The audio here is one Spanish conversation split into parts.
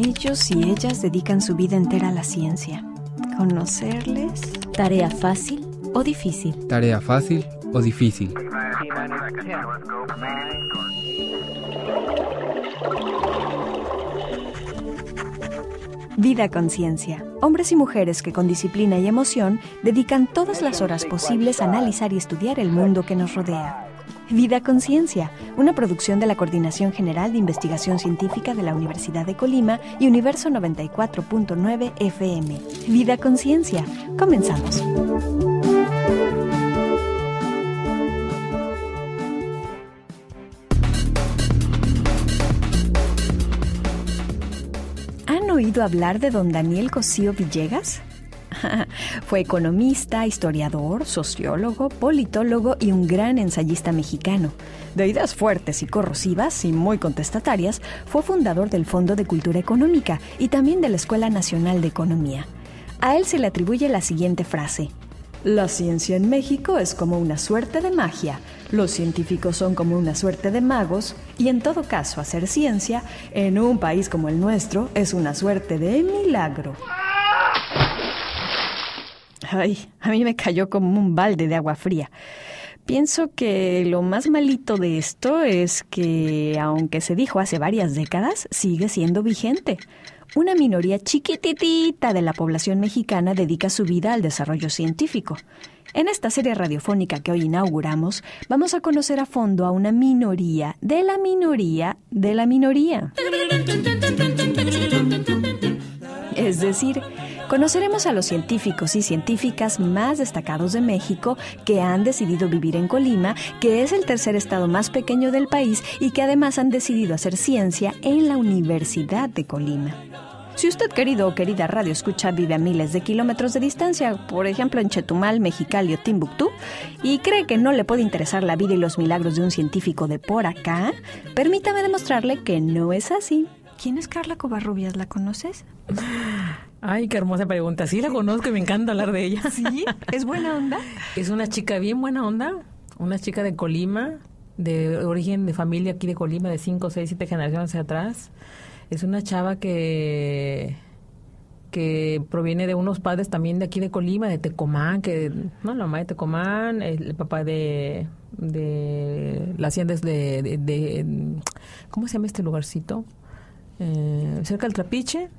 Ellos y ellas dedican su vida entera a la ciencia. ¿Conocerles? ¿Tarea fácil o difícil? ¿Tarea fácil o difícil? Vida con Ciencia. Hombres y mujeres que con disciplina y emoción dedican todas las horas posibles a analizar y estudiar el mundo que nos rodea. Vida con Ciencia, una producción de la Coordinación General de Investigación Científica de la Universidad de Colima y Universo 94.9 FM. Vida con Ciencia. Comenzamos. ¿Han oído hablar de don Daniel Cosío Villegas? Fue economista, historiador, sociólogo, politólogo y un gran ensayista mexicano. De ideas fuertes y corrosivas y muy contestatarias, fue fundador del Fondo de Cultura Económica y también de la Escuela Nacional de Economía. A él se le atribuye la siguiente frase: la ciencia en México es como una suerte de magia, los científicos son como una suerte de magos, y en todo caso hacer ciencia en un país como el nuestro es una suerte de milagro. Ay, a mí me cayó como un balde de agua fría. Pienso que lo más malito de esto es que, aunque se dijo hace varias décadas, sigue siendo vigente. Una minoría chiquititita de la población mexicana dedica su vida al desarrollo científico. En esta serie radiofónica que hoy inauguramos, vamos a conocer a fondo a una minoría de la minoría de la minoría. Es decir, conoceremos a los científicos y científicas más destacados de México que han decidido vivir en Colima, que es el tercer estado más pequeño del país y que además han decidido hacer ciencia en la Universidad de Colima. Si usted, querido o querida radio escucha, vive a miles de kilómetros de distancia, por ejemplo en Chetumal, Mexicali o Timbuktu, y cree que no le puede interesar la vida y los milagros de un científico de por acá, permítame demostrarle que no es así. ¿Quién es Carla Covarrubias? ¿La conoces? Ay, qué hermosa pregunta. Sí, la conozco y me encanta hablar de ella. ¿Sí? ¿Es buena onda? Es una chica bien buena onda, una chica de Colima, de origen de familia aquí de Colima, de 5, 6, 7 generaciones hacia atrás. Es una chava que proviene de unos padres también de aquí de Colima, de Tecomán, la mamá de Tecomán, el papá de la hacienda es de ¿cómo se llama este lugarcito? Cerca del Trapiche.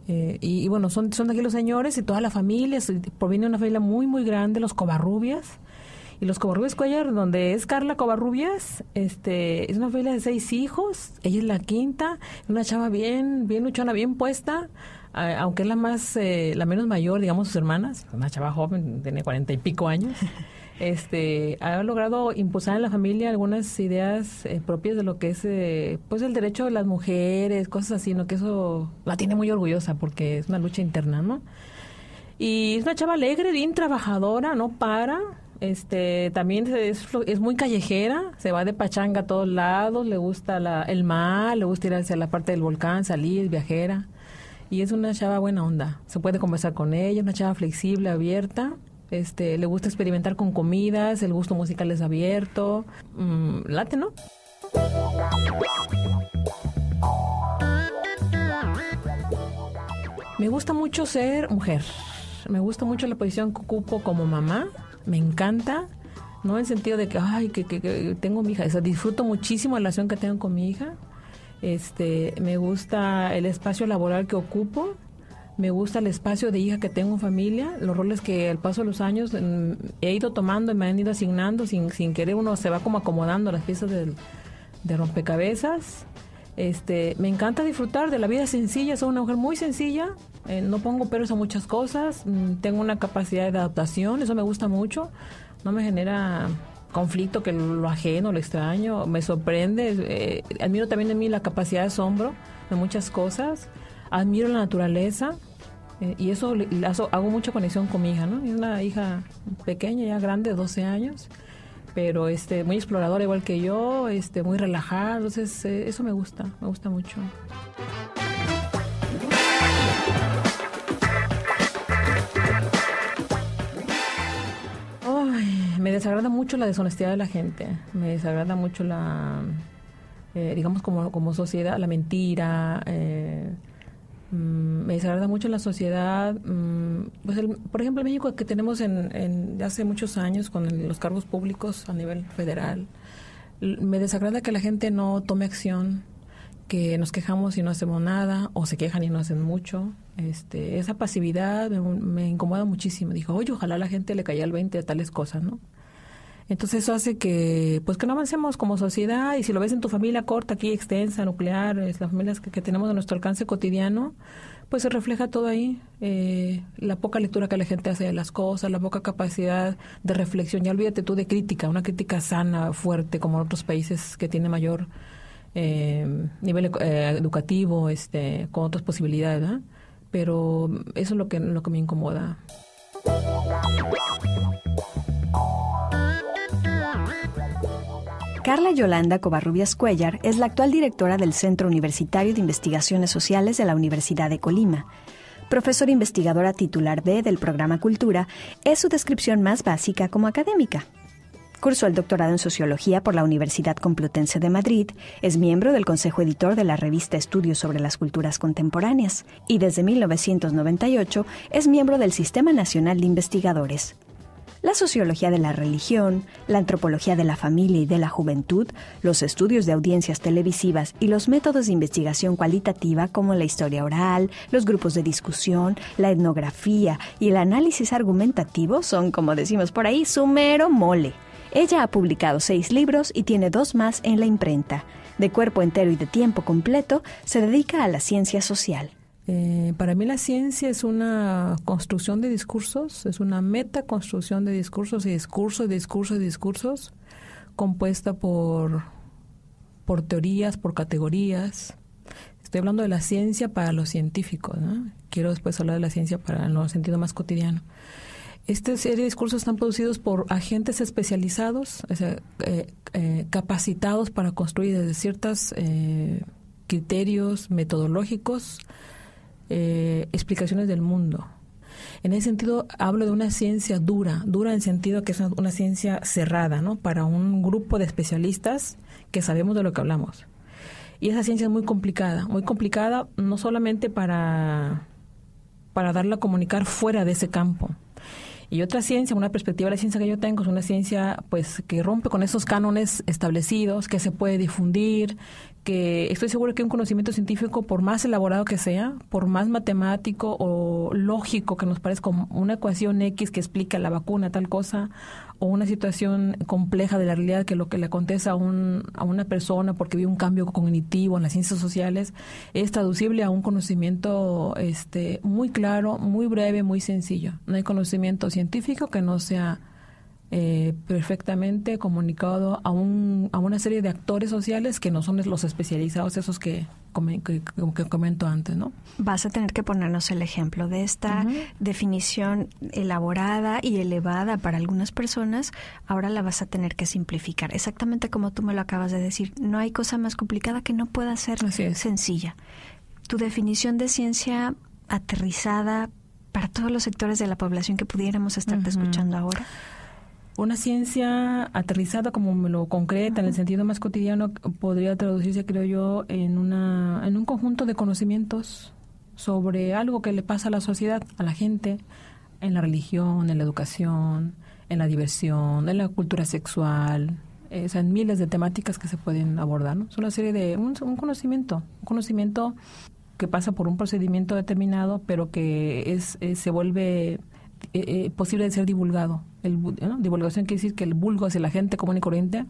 Y bueno, son de aquí los señores y toda la familia, proviene de una familia muy, muy grande, los Covarrubias. Y los Covarrubias Cuellar, donde es Carla Covarrubias, es una familia de 6 hijos, ella es la quinta, una chava bien luchona, bien puesta, aunque es la menos mayor, digamos, sus hermanas, una chava joven, tiene 40 y pico años. Ha logrado impulsar en la familia algunas ideas propias de lo que es pues el derecho de las mujeres, cosas así, ¿no? Que eso la tiene muy orgullosa porque es una lucha interna, ¿no? Y es una chava alegre, bien trabajadora, no para. También es muy callejera, se va de pachanga a todos lados, le gusta el mar, le gusta ir hacia la parte del volcán, salir, viajera. Y es una chava buena onda, se puede conversar con ella, una chava flexible, abierta. Le gusta experimentar con comidas, el gusto musical es abierto. Late, ¿no? Me gusta mucho ser mujer. Me gusta mucho la posición que ocupo como mamá. Me encanta, no en el sentido de que, que tengo mi hija. O sea, disfruto muchísimo la relación que tengo con mi hija. Me gusta el espacio laboral que ocupo. Me gusta el espacio de hija que tengo en familia, los roles que al paso de los años he ido tomando y me han ido asignando sin querer, uno se va como acomodando las piezas de rompecabezas. Me encanta disfrutar de la vida sencilla, soy una mujer muy sencilla, no pongo peros a muchas cosas, tengo una capacidad de adaptación, eso me gusta mucho, no me genera conflicto que lo ajeno, lo extraño, me sorprende, admiro también en mí la capacidad de asombro de muchas cosas, admiro la naturaleza. Y eso hago mucha conexión con mi hija, ¿no? Es una hija pequeña, ya grande, de 12 años, pero muy exploradora igual que yo, muy relajada, entonces eso me gusta mucho. Me desagrada mucho la deshonestidad de la gente, me desagrada mucho digamos como sociedad, la mentira, Me desagrada mucho la sociedad. Pues por ejemplo, en México, que tenemos en hace muchos años con los cargos públicos a nivel federal, me desagrada que la gente no tome acción, que nos quejamos y no hacemos nada, o se quejan y no hacen mucho. Esa pasividad me incomoda muchísimo. Digo, oye, ojalá la gente le caiga el 20 de tales cosas, ¿no? Entonces eso hace que no avancemos como sociedad, y si lo ves en tu familia corta, aquí extensa, nuclear, las familias que tenemos a nuestro alcance cotidiano, pues se refleja todo ahí. La poca lectura que la gente hace de las cosas, la poca capacidad de reflexión. Ya olvídate tú de crítica, una crítica sana, fuerte, como en otros países que tiene mayor nivel educativo, con otras posibilidades, ¿verdad? Pero eso es lo que me incomoda. Carla Yolanda Covarrubias Cuellar es la actual directora del Centro Universitario de Investigaciones Sociales de la Universidad de Colima. Profesora investigadora titular B del programa Cultura, es su descripción más básica como académica. Cursó el doctorado en Sociología por la Universidad Complutense de Madrid, es miembro del Consejo Editor de la revista Estudios sobre las Culturas Contemporáneas y desde 1998 es miembro del Sistema Nacional de Investigadores. La sociología de la religión, la antropología de la familia y de la juventud, los estudios de audiencias televisivas y los métodos de investigación cualitativa como la historia oral, los grupos de discusión, la etnografía y el análisis argumentativo son, como decimos por ahí, su mero mole. Ella ha publicado 6 libros y tiene 2 más en la imprenta. De cuerpo entero y de tiempo completo, se dedica a la ciencia social. Para mí la ciencia es una construcción de discursos, es una metaconstrucción de discursos y discursos compuesta por teorías, por categorías. Estoy hablando de la ciencia para los científicos, ¿no? Quiero después hablar de la ciencia para el sentido más cotidiano. Esta serie de discursos están producidos por agentes especializados, o sea, capacitados para construir desde ciertos criterios metodológicos explicaciones del mundo. En ese sentido hablo de una ciencia dura en el sentido que es una ciencia cerrada, ¿no? Para un grupo de especialistas que sabemos de lo que hablamos. Y esa ciencia es muy complicada no solamente para darla a comunicar fuera de ese campo. Y otra ciencia, una perspectiva de la ciencia que yo tengo, es una ciencia pues que rompe con esos cánones establecidos, que se puede difundir, que estoy seguro que un conocimiento científico, por más elaborado que sea, por más matemático o lógico que nos parezca, como una ecuación X que explica la vacuna, tal cosa, o una situación compleja de la realidad que lo que le acontece a una persona porque vive un cambio cognitivo en las ciencias sociales, es traducible a un conocimiento muy claro, muy breve, muy sencillo. No hay conocimiento científico que no sea perfectamente comunicado a una serie de actores sociales que no son los especializados, esos que comento antes, ¿no? Vas a tener que ponernos el ejemplo de esta definición elaborada y elevada para algunas personas. Ahora la vas a tener que simplificar, exactamente como tú me lo acabas de decir. No hay cosa más complicada que no pueda ser sencilla. Tu definición de ciencia aterrizada para todos los sectores de la población que pudiéramos estarte escuchando ahora. Una ciencia aterrizada, como me lo concreta, en el sentido más cotidiano, podría traducirse, creo yo, en un conjunto de conocimientos sobre algo que le pasa a la sociedad, a la gente, en la religión, en la educación, en la diversión, en la cultura sexual, en miles de temáticas que se pueden abordar, ¿no? Es una serie de un conocimiento que pasa por un procedimiento determinado, pero que se vuelve posible de ser divulgado. Divulgación quiere decir que el vulgo, hacia la gente común y corriente,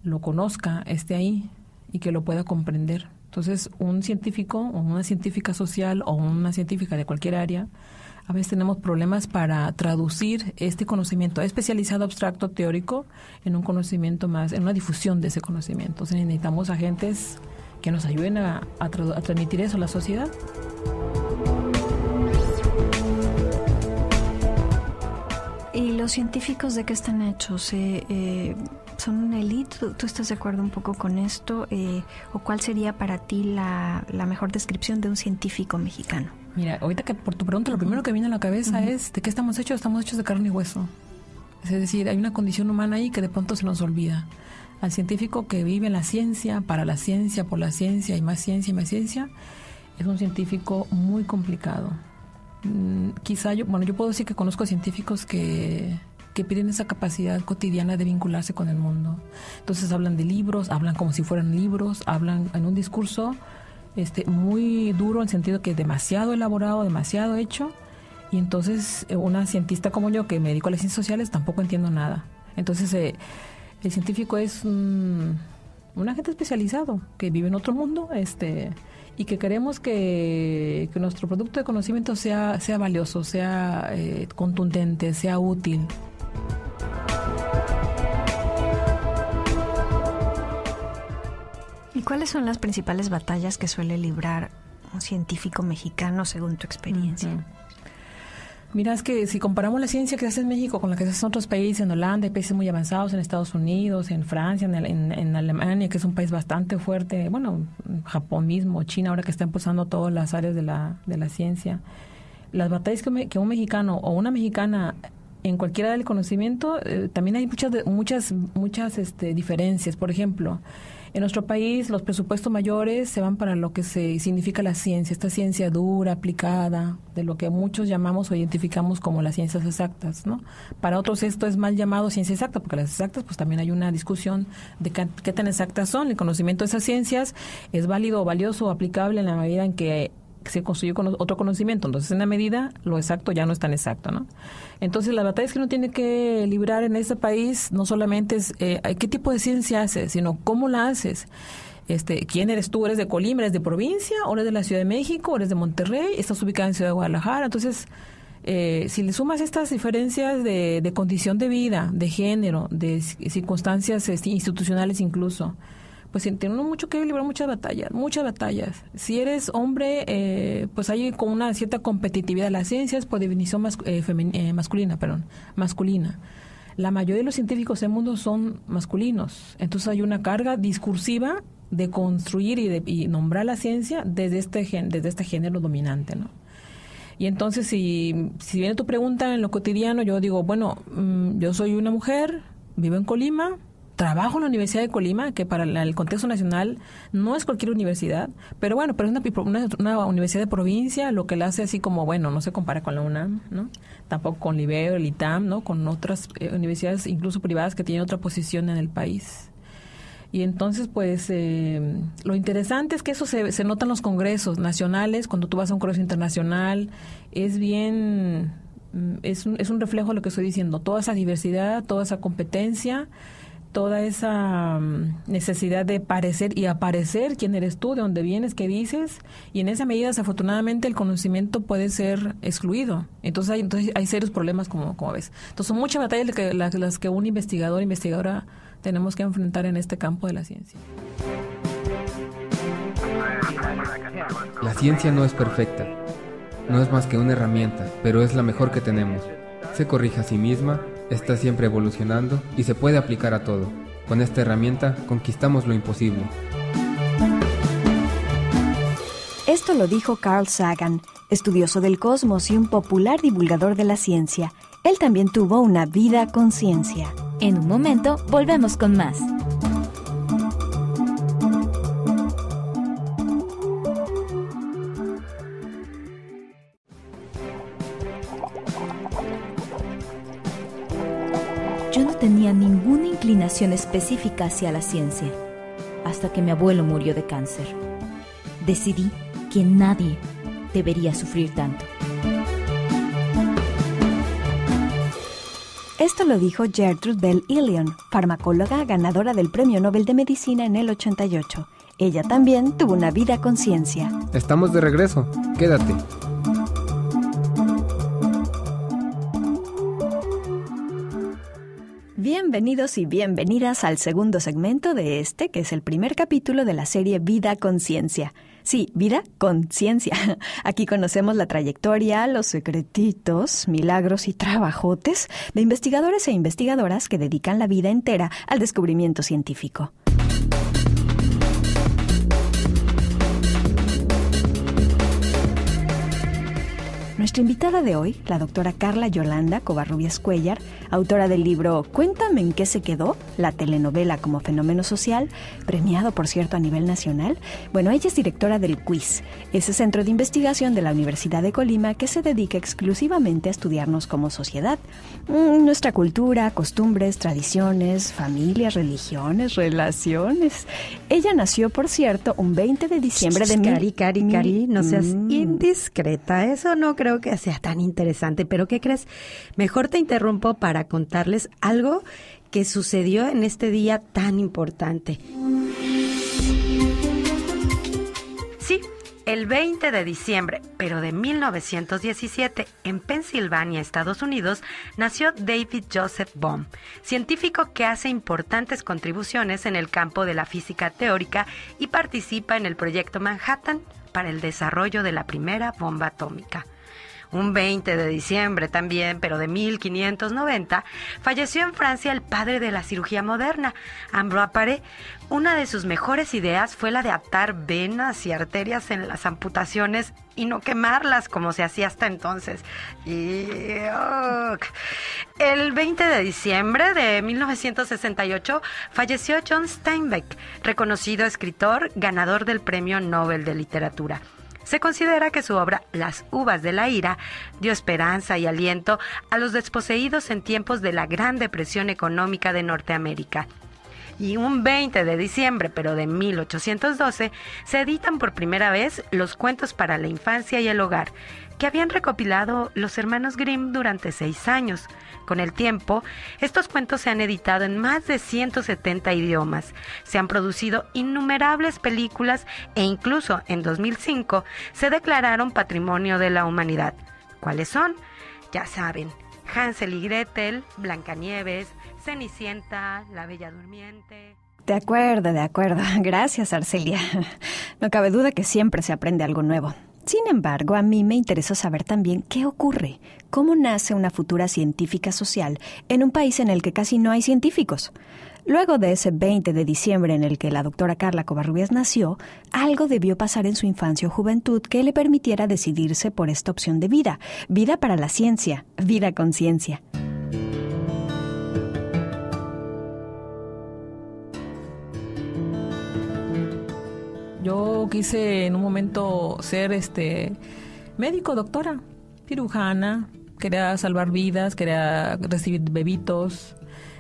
lo conozca, esté ahí y que lo pueda comprender. Entonces, un científico o una científica social o una científica de cualquier área, a veces tenemos problemas para traducir este conocimiento especializado, abstracto, teórico, en un conocimiento más, en una difusión de ese conocimiento. Entonces, necesitamos agentes que nos ayuden a transmitir eso a la sociedad. ¿Y los científicos de qué están hechos? ¿Son una élite? ¿Tú estás de acuerdo un poco con esto? ¿O cuál sería para ti la mejor descripción de un científico mexicano? Mira, ahorita que por tu pregunta, lo primero que viene a la cabeza es ¿de qué estamos hechos? Estamos hechos de carne y hueso. Es decir, hay una condición humana ahí que de pronto se nos olvida. Al científico que vive en la ciencia, para la ciencia, por la ciencia y más ciencia, es un científico muy complicado. Quizá yo puedo decir que conozco científicos que piden esa capacidad cotidiana de vincularse con el mundo. Entonces hablan de libros, hablan como si fueran libros, hablan en un discurso muy duro, en el sentido que demasiado elaborado, demasiado hecho, y entonces una cientista como yo, que me dedico a las ciencias sociales, tampoco entiendo nada. Entonces el científico es un agente especializado que vive en otro mundo, y que queremos que nuestro producto de conocimiento sea valioso, sea contundente, sea útil. ¿Y cuáles son las principales batallas que suele librar un científico mexicano según tu experiencia? Uh-huh. Mira, es que si comparamos la ciencia que se hace en México con la que se hace en otros países, en Holanda, hay países muy avanzados, en Estados Unidos, en Francia, en Alemania, que es un país bastante fuerte, bueno, Japón mismo, China, ahora que está impulsando todas las áreas de la ciencia. Las batallas que un mexicano o una mexicana en cualquiera del conocimiento, también hay muchas diferencias. Por ejemplo, en nuestro país los presupuestos mayores se van para lo que significa la ciencia, esta ciencia dura, aplicada, de lo que muchos llamamos o identificamos como las ciencias exactas, ¿no? Para otros esto es mal llamado ciencia exacta, porque las exactas pues también hay una discusión de qué tan exactas son. El conocimiento de esas ciencias es válido, valioso o aplicable en la medida en que se construyó con otro conocimiento. Entonces, en la medida, lo exacto ya no es tan exacto, ¿no? Entonces, las batallas que uno tiene que librar en este país no solamente es qué tipo de ciencia haces, sino cómo la haces. ¿Quién eres tú? ¿Eres de Colima? ¿Eres de provincia? ¿O eres de la Ciudad de México? ¿O eres de Monterrey? ¿Estás ubicada en Ciudad de Guadalajara? Entonces, si le sumas estas diferencias de condición de vida, de género, de circunstancias institucionales incluso, pues tiene mucho que librar, muchas batallas. Si eres hombre, pues hay como una cierta competitividad. La ciencia es por definición masculina. La mayoría de los científicos del mundo son masculinos. Entonces hay una carga discursiva de construir y nombrar la ciencia desde este género dominante, ¿no? Y entonces, si viene tu pregunta en lo cotidiano, yo digo, bueno, yo soy una mujer, vivo en Colima, trabajo en la Universidad de Colima, que para el contexto nacional no es cualquier universidad, pero bueno, pero es una universidad de provincia, lo que la hace así como, bueno, no se compara con la UNAM, ¿no? Tampoco con Libero, el ITAM, ¿no? Con otras universidades, incluso privadas, que tienen otra posición en el país. Y entonces, pues, lo interesante es que eso se nota en los congresos nacionales. Cuando tú vas a un congreso internacional, es bien, es un reflejo de lo que estoy diciendo, toda esa diversidad, toda esa competencia, toda esa necesidad de parecer y aparecer quién eres tú, de dónde vienes, qué dices, y en esa medida, desafortunadamente, el conocimiento puede ser excluido. Entonces hay serios problemas, como ves. Entonces son muchas batallas las que un investigador, investigadora tenemos que enfrentar en este campo de la ciencia. La ciencia no es perfecta, no es más que una herramienta, pero es la mejor que tenemos. Se corrige a sí misma, está siempre evolucionando y se puede aplicar a todo. Con esta herramienta conquistamos lo imposible. Esto lo dijo Carl Sagan, estudioso del cosmos y un popular divulgador de la ciencia. Él también tuvo una vida con ciencia. En un momento, volvemos con más. Yo no tenía ninguna inclinación específica hacia la ciencia, hasta que mi abuelo murió de cáncer. Decidí que nadie debería sufrir tanto. Esto lo dijo Gertrude Bell Ilion, farmacóloga ganadora del Premio Nobel de Medicina en el 88. Ella también tuvo una vida con ciencia. Estamos de regreso. Quédate. Bienvenidos y bienvenidas al segundo segmento de que es el primer capítulo de la serie Vida con Ciencia. Sí, Vida con Ciencia. Aquí conocemos la trayectoria, los secretitos, milagros y trabajotes de investigadores e investigadoras que dedican la vida entera al descubrimiento científico. Nuestra invitada de hoy, la doctora Carla Yolanda Covarrubias Cuéllar, autora del libro Cuéntame en qué se quedó, la telenovela como fenómeno social, premiado por cierto a nivel nacional. Bueno, ella es directora del CUIS, ese centro de investigación de la Universidad de Colima que se dedica exclusivamente a estudiarnos como sociedad, nuestra cultura, costumbres, tradiciones, familias, religiones, relaciones. Ella nació, por cierto, un 20 de diciembre de... Cari, no seas indiscreta. Eso no creo que sea tan interesante. Pero ¿qué crees? Mejor te interrumpo para contarles algo que sucedió en este día tan importante. Sí, el 20 de diciembre, pero de 1917, en Pensilvania, Estados Unidos, nació David Joseph Bohm, científico que hace importantes contribuciones en el campo de la física teórica y participa en el proyecto Manhattan para el desarrollo de la primera bomba atómica. Un 20 de diciembre también, pero de 1590, falleció en Francia el padre de la cirugía moderna, Ambroise Paré. Una de sus mejores ideas fue la de atar venas y arterias en las amputaciones y no quemarlas como se hacía hasta entonces. ¡Yuck! El 20 de diciembre de 1968 falleció John Steinbeck, reconocido escritor, ganador del Premio Nobel de Literatura. Se considera que su obra Las uvas de la ira dio esperanza y aliento a los desposeídos en tiempos de la Gran Depresión Económica de Norteamérica. Y un 20 de diciembre, pero de 1812, se editan por primera vez los cuentos para la infancia y el hogar, que habían recopilado los hermanos Grimm durante 6 años. Con el tiempo, estos cuentos se han editado en más de 170 idiomas, se han producido innumerables películas e incluso en 2005 se declararon Patrimonio de la Humanidad. ¿Cuáles son? Ya saben, Hansel y Gretel, Blancanieves, Cenicienta, La Bella Durmiente... De acuerdo. Gracias, Arcelia. No cabe duda que siempre se aprende algo nuevo. Sin embargo, a mí me interesó saber también qué ocurre, cómo nace una futura científica social en un país en el que casi no hay científicos. Luego de ese 20 de diciembre en el que la doctora Carla Covarrubias nació, algo debió pasar en su infancia o juventud que le permitiera decidirse por esta opción de vida, vida para la ciencia, vida con ciencia. Yo quise en un momento ser médico, doctora, cirujana, quería salvar vidas, quería recibir bebitos.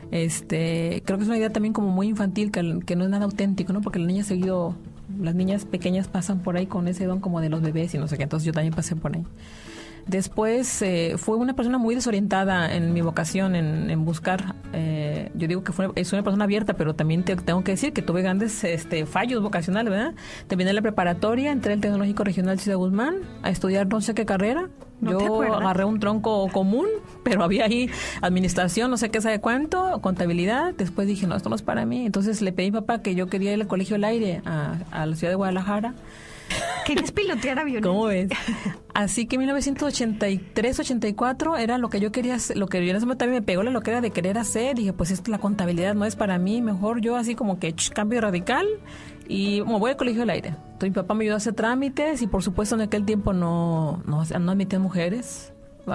Creo que es una idea también como muy infantil, que no es nada auténtico, ¿no? Porque las niñas pequeñas pasan por ahí con ese don como de los bebés y no sé qué, entonces yo también pasé por ahí. Después fue una persona muy desorientada en mi vocación, en buscar. Yo digo que es una persona abierta, pero también tengo que decir que tuve grandes fallos vocacionales, ¿verdad? Terminé la preparatoria, entré al Tecnológico Regional Ciudad Guzmán a estudiar no sé qué carrera. Yo agarré un tronco común, pero había ahí administración, no sé qué sabe cuánto, contabilidad. Después dije, no, esto no es para mí. Entonces le pedí a mi papá que yo quería ir al Colegio del Aire a la ciudad de Guadalajara. ¿Querías pilotear aviones? ¿Cómo ves? Así que en 1983-84 era lo que yo quería hacer, lo que yo en ese momento también me pegó la loquera de querer hacer. Dije, pues la contabilidad no es para mí, mejor yo así como que cambio radical y me voy al Colegio del Aire. Entonces mi papá me ayudó a hacer trámites y por supuesto en aquel tiempo no admitían mujeres.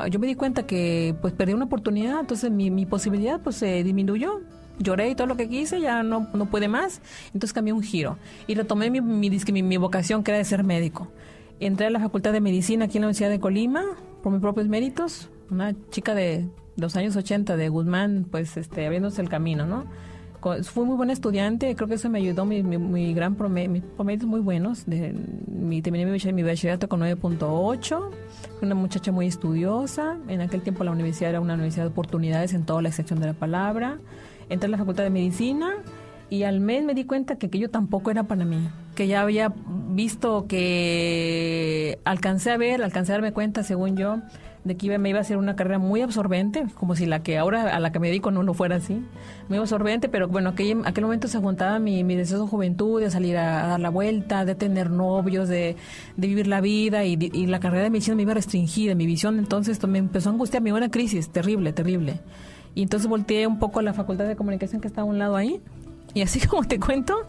Yo me di cuenta que pues perdí una oportunidad, entonces mi posibilidad pues se disminuyó. Lloré y todo lo que quise, ya no pude más. Entonces cambié un giro y retomé mi vocación, que era de ser médico. Entré a la Facultad de Medicina aquí en la Universidad de Colima por mis propios méritos. Una chica de los años 80 de Guzmán, pues abriéndose el camino, ¿no? Fui muy buena estudiante, creo que eso me ayudó, mi gran mis promedios muy buenos. Terminé mi bachillerato con 9.8. Fui una muchacha muy estudiosa. En aquel tiempo la universidad era una universidad de oportunidades en toda la extensión de la palabra. Entré a la Facultad de Medicina y al mes me di cuenta que aquello tampoco era para mí, que ya había visto que alcancé a darme cuenta, según yo, de que me iba a hacer una carrera muy absorbente, como si la que ahora a la que me dedico no fuera así, muy absorbente, pero bueno, aquel momento se juntaba mi deseo de juventud, de salir a dar la vuelta, de tener novios, de vivir la vida y la carrera de medicina me iba a restringir en mi visión, entonces esto me empezó a angustiar, me dio una crisis terrible. Y entonces volteé un poco a la Facultad de Comunicación que está a un lado ahí. Y así como te cuento,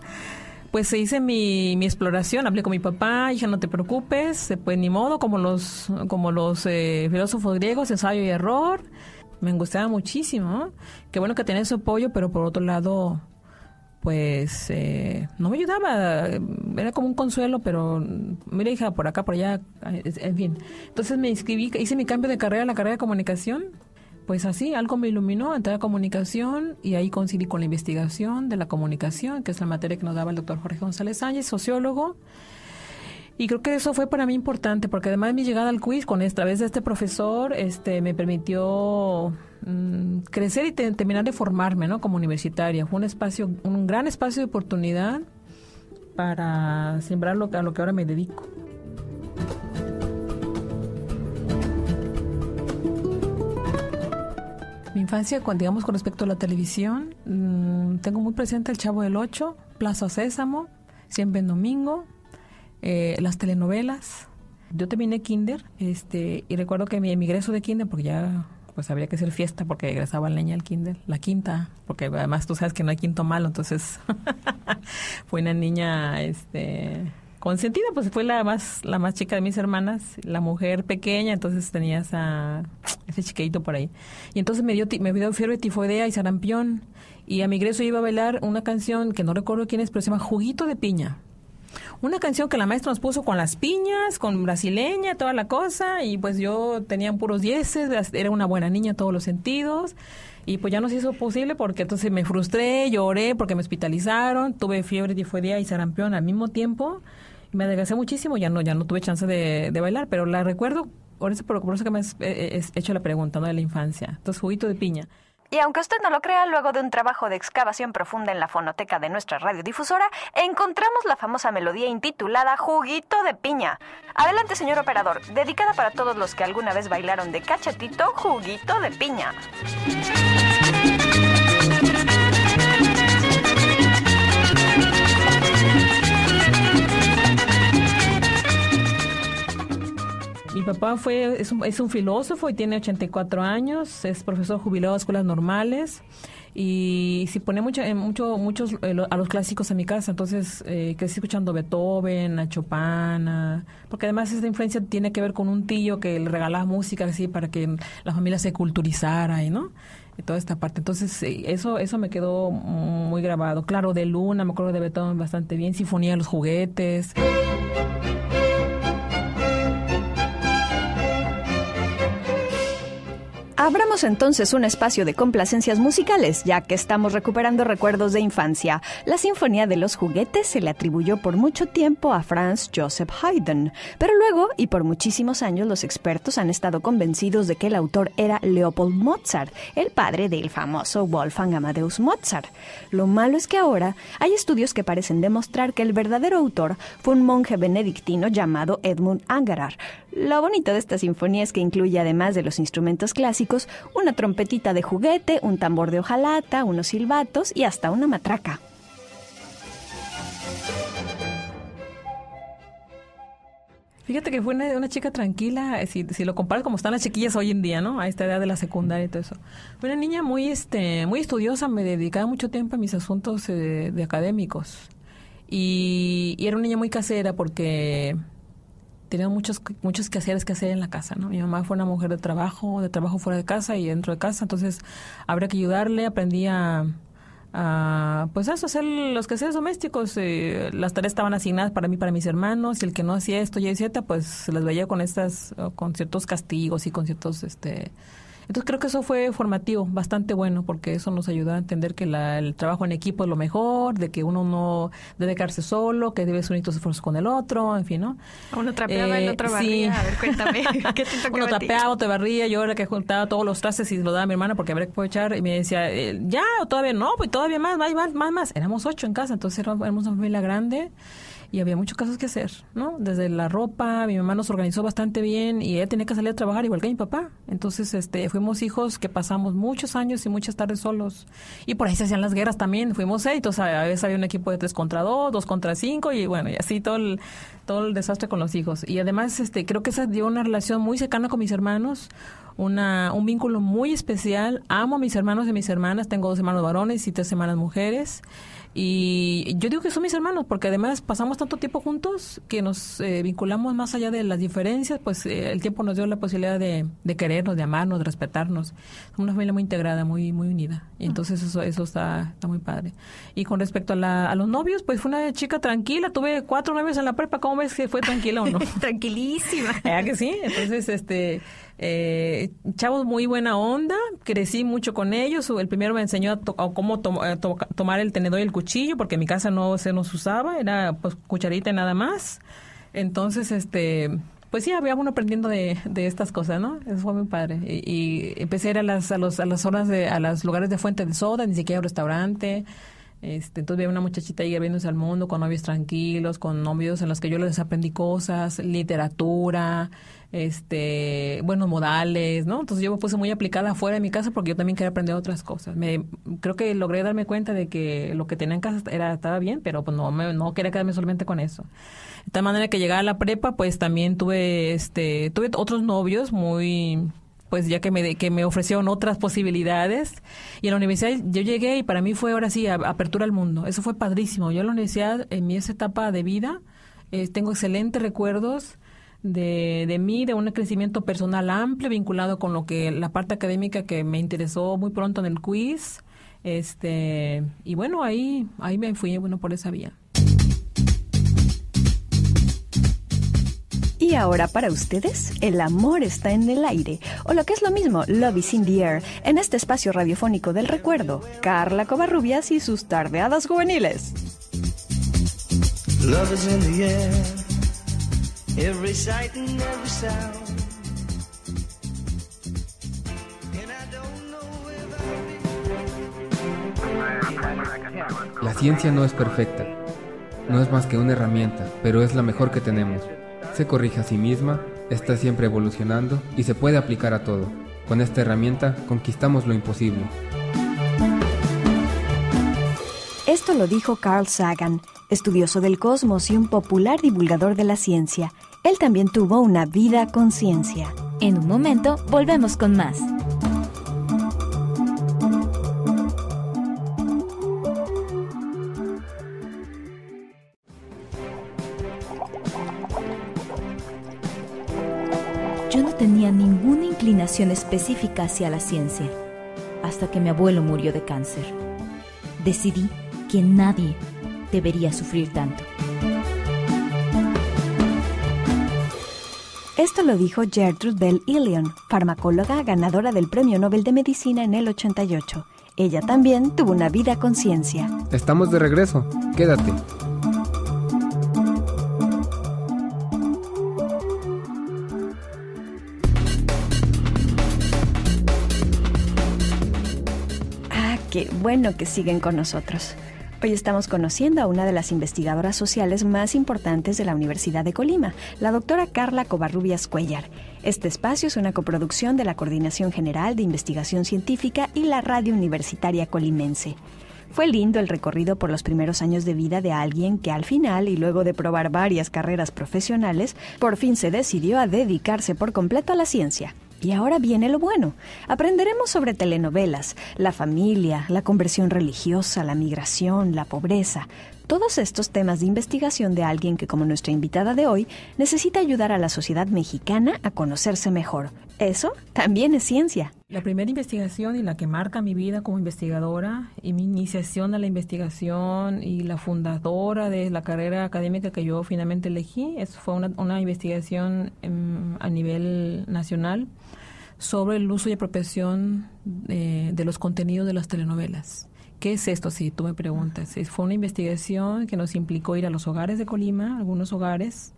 pues hice mi exploración, hablé con mi papá, dije no te preocupes, pues ni modo, como los filósofos griegos, ensayo y error. Me angustiaba muchísimo, ¿no? Qué bueno que tenía ese apoyo, pero por otro lado, pues no me ayudaba, era como un consuelo, pero mira hija, por acá, por allá, en fin. Entonces me inscribí, hice mi cambio de carrera a la carrera de comunicación. Pues así, algo me iluminó, entré a comunicación y ahí coincidí con la investigación de la comunicación, que es la materia que nos daba el doctor Jorge González Sánchez, sociólogo. Y creo que eso fue para mí importante, porque además de mi llegada al quiz, a través de este profesor, me permitió crecer y terminar de formarme, ¿no? Como universitaria. Fue un gran espacio de oportunidad para sembrar a lo que ahora me dedico. Mi infancia, digamos, con respecto a la televisión, tengo muy presente El Chavo del Ocho, Plaza Sésamo, Siempre en Domingo, las telenovelas. Yo terminé kinder, y recuerdo que mi egreso de kinder, porque ya pues habría que hacer fiesta porque egresaba la niña al kinder, la quinta, porque además tú sabes que no hay quinto malo, entonces fue una niña consentida, pues fue la más chica de mis hermanas, la mujer pequeña, entonces tenía ese chiquito por ahí. Y entonces me dio fiebre tifoidea y sarampión, y a mi egreso iba a bailar una canción que no recuerdo quién es, pero se llama Juguito de Piña. Una canción que la maestra nos puso con las piñas, con brasileña, toda la cosa, y pues yo tenía puros 10, era una buena niña en todos los sentidos, y pues ya no se hizo posible porque entonces me frustré, lloré porque me hospitalizaron, tuve fiebre tifoidea y sarampión al mismo tiempo, y me adelgacé muchísimo, ya no tuve chance de bailar, pero la recuerdo, por eso que me has hecho la pregunta, ¿no? De la infancia. Entonces, Juguito de Piña. Y aunque usted no lo crea, luego de un trabajo de excavación profunda en la fonoteca de nuestra radiodifusora, encontramos la famosa melodía intitulada Juguito de Piña. Adelante, señor operador, dedicada para todos los que alguna vez bailaron de cachetito, Juguito de Piña. Mi papá es un filósofo y tiene 84 años, es profesor jubilado de escuelas normales y se pone muchos a los clásicos en mi casa, entonces crecí escuchando Beethoven, a Chopin, porque además esta influencia tiene que ver con un tío que le regalaba música así para que la familia se culturizara ¿no? Y toda esta parte. Entonces, eso me quedó muy grabado. Claro, de Luna, me acuerdo de Beethoven bastante bien, Sinfonía de los Juguetes. Abramos entonces un espacio de complacencias musicales, ya que estamos recuperando recuerdos de infancia. La Sinfonía de los Juguetes se le atribuyó por mucho tiempo a Franz Joseph Haydn, pero luego, y por muchísimos años, los expertos han estado convencidos de que el autor era Leopold Mozart, el padre del famoso Wolfgang Amadeus Mozart. Lo malo es que ahora hay estudios que parecen demostrar que el verdadero autor fue un monje benedictino llamado Edmund Angerer. Lo bonito de esta sinfonía es que incluye, además de los instrumentos clásicos, una trompetita de juguete, un tambor de hojalata, unos silbatos y hasta una matraca. Fíjate que fue una chica tranquila, si lo comparas como están las chiquillas hoy en día, ¿no? A esta edad de la secundaria y todo eso. Fue una niña muy estudiosa, me dedicaba mucho tiempo a mis asuntos de académicos. Y era una niña muy casera porque tenía muchos quehaceres que hacer en la casa, ¿no? Mi mamá fue una mujer de trabajo fuera de casa y dentro de casa, entonces habría que ayudarle. Aprendí pues a hacer los quehaceres domésticos. Las tareas estaban asignadas para mí, para mis hermanos, y el que no hacía esto y Z, pues se las veía con ciertos castigos y con ciertos Entonces creo que eso fue formativo, bastante bueno, porque eso nos ayudó a entender que el trabajo en equipo es lo mejor, de que uno no debe quedarse solo, que debe unir tus esfuerzos con el otro, en fin, ¿no? Uno trapeaba, el otro barría. Sí. A ver, cuéntame, ¿qué te tocó? Uno trapeaba, otro barría, yo era que juntaba todos los trastes y lo daba a mi hermana porque habría que aprovechar, y me decía, ¿ya? ¿O todavía no? Pues todavía más. Éramos 8 en casa, entonces éramos una familia grande. Y había muchos casos que hacer, ¿no? Desde la ropa, mi mamá nos organizó bastante bien y ella tenía que salir a trabajar igual que mi papá. Entonces, fuimos hijos que pasamos muchos años y muchas tardes solos. Y por ahí se hacían las guerras también. Fuimos 6, entonces a veces había un equipo de 3 contra 2, 2 contra 5 y bueno, y así todo el desastre con los hijos. Y además, creo que esa dio una relación muy cercana con mis hermanos, un vínculo muy especial. Amo a mis hermanos y mis hermanas. Tengo 2 hermanos varones y 3 hermanas mujeres. Y yo digo que son mis hermanos, porque además pasamos tanto tiempo juntos que nos vinculamos más allá de las diferencias, pues el tiempo nos dio la posibilidad de querernos, de amarnos, de respetarnos. Somos una familia muy integrada, muy unida. Y entonces eso está muy padre. Y con respecto a los novios, pues fue una chica tranquila. Tuve 4 novios en la prepa. ¿Cómo ves que fue tranquila o no? Tranquilísima. ¿Verdad que sí? Entonces, chavos muy buena onda, crecí mucho con ellos. El primero me enseñó a cómo tomar el tenedor y el cuchillo, porque en mi casa no se nos usaba, era pues cucharita y nada más. Entonces, pues sí, había uno aprendiendo de estas cosas, ¿no? Eso fue muy padre. Y empecé a ir a las zonas a los lugares de fuente de soda, ni siquiera a un restaurante. Entonces veía una muchachita ahí viéndose al mundo con novios tranquilos, con novios en los que yo les aprendí cosas, literatura, buenos modales, ¿no? Entonces yo me puse muy aplicada afuera de mi casa porque yo también quería aprender otras cosas. Creo que logré darme cuenta de que lo que tenía en casa estaba bien, pero pues no quería quedarme solamente con eso. De tal manera que llegaba a la prepa, pues también tuve otros novios muy, pues ya que me ofrecieron otras posibilidades. Y en la universidad yo llegué y para mí fue ahora sí apertura al mundo. Eso fue padrísimo. Yo en la universidad, en esa etapa de vida, tengo excelentes recuerdos de mí, de un crecimiento personal amplio vinculado con la parte académica que me interesó muy pronto en el quiz. Y bueno, ahí me fui por esa vía. Y ahora para ustedes, el amor está en el aire, o lo que es lo mismo, Love is in the air, en este espacio radiofónico del recuerdo, Carla Covarrubias y sus tardeadas juveniles. Love is in the air, every sight and every sound. La ciencia no es perfecta, no es más que una herramienta, pero es la mejor que tenemos. Se corrige a sí misma, está siempre evolucionando y se puede aplicar a todo. Con esta herramienta conquistamos lo imposible. Esto lo dijo Carl Sagan, estudioso del cosmos y un popular divulgador de la ciencia. Él también tuvo una vida con ciencia. En un momento volvemos con más. Yo no tenía ninguna inclinación específica hacia la ciencia, hasta que mi abuelo murió de cáncer. Decidí que nadie debería sufrir tanto. Esto lo dijo Gertrude Bell Ilion, farmacóloga ganadora del Premio Nobel de Medicina en el 88. Ella también tuvo una vida con ciencia. Estamos de regreso, quédate. Qué bueno que siguen con nosotros. Hoy estamos conociendo a una de las investigadoras sociales más importantes de la Universidad de Colima, la doctora Carla Covarrubias Cuéllar. Este espacio es una coproducción de la Coordinación General de Investigación Científica y la Radio Universitaria Colimense. Fue lindo el recorrido por los primeros años de vida de alguien que al final, y luego de probar varias carreras profesionales, por fin se decidió a dedicarse por completo a la ciencia. Y ahora viene lo bueno. Aprenderemos sobre telenovelas, la familia, la conversión religiosa, la migración, la pobreza. Todos estos temas de investigación de alguien que, como nuestra invitada de hoy, necesita ayudar a la sociedad mexicana a conocerse mejor. Eso también es ciencia. La primera investigación y la que marca mi vida como investigadora y mi iniciación a la investigación y la fundadora de la carrera académica que yo finalmente elegí, fue una investigación a nivel nacional sobre el uso y apropiación de los contenidos de las telenovelas. ¿Qué es esto? Si tú me preguntas. Fue una investigación que nos implicó ir a los hogares de Colima, algunos hogares,